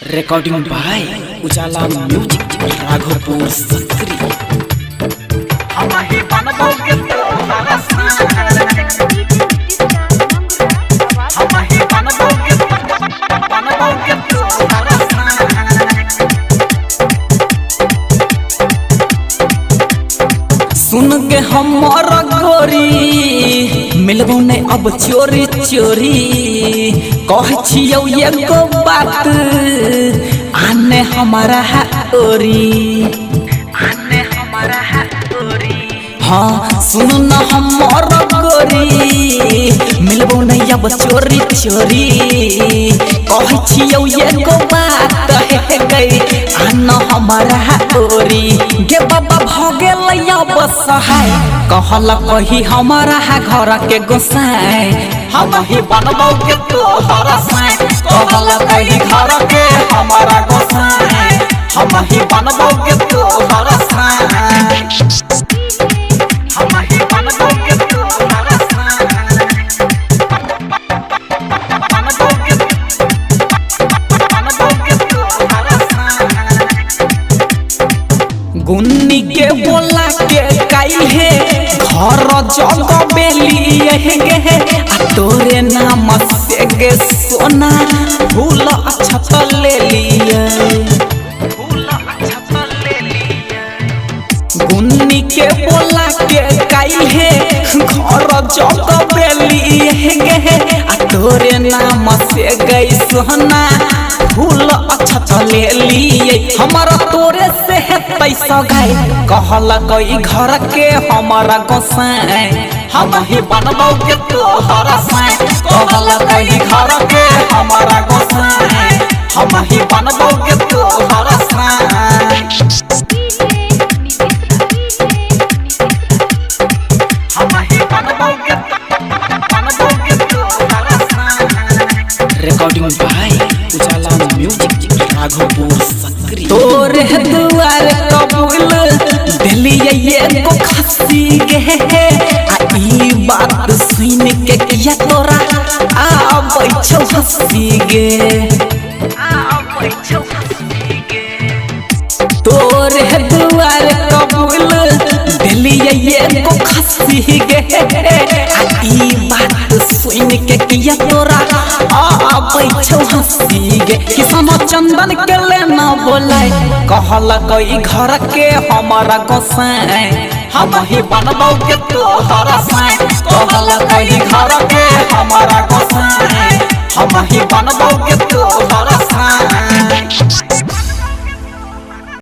Recording by उजाला music Raghopur सकरी। सुन के हमर गोरी मिलबो ने अब चोरी चोरी कह छियौ एगो बात आने हमारा ओरी आने हमारा ओरी। हाँ सुन न हमर गोरी मिलबो ने अब चोरी चोरी कह छियौ एगो बात हे गई आने हमारा ओरी। गे बाबा भगेल बसहाय कहल कही हमारा घर के गोसाई हम ही बनबो के तोहर साई कहल कही घर के हमारा गोसाई हम ही बनबो के तोहर साई हम ही बनबो के तोहर साई बनबो के तोहर साई। गुन्नी के बोला के काई है घर जग बेली गे तोरे नाम से गे सोना फूल अच्छा ले लिए गुन्नी के बोला के काई है घर जग बेली गे तोरे नाम से गई सोना फूल अच्छा ले लिए हमारा तोरे से है पैसा गए कहल गई घर के हमारा गोसाई हम ही बनबो के तोहर साई कहल गई घर के हमारा गोसाई हम ही बनबो के तोहर साई हम ही बनबो के तोहर साई। रिकॉर्डिंग बाय उजाला म्यूजिक राघोपुर सकरी। तोरे दुआर कबूल दिलिए एगो खस्सी गे ई बात सुन के किया तोरा आबै छौ हंसी गे आबै छौ हंसी गे। तोरे दुआर कबूल दिलिए एगो खस्सी गे ई बात सुन के किया तोरा आबै छौ हंसी गे। किसान चंदन के लेना बोलाय कहल गई घर के हमारा गोसाई हम ही बनबो के तोहर साई कहल गई घर के हमारा गोसाई हम ही बनबो के तोहर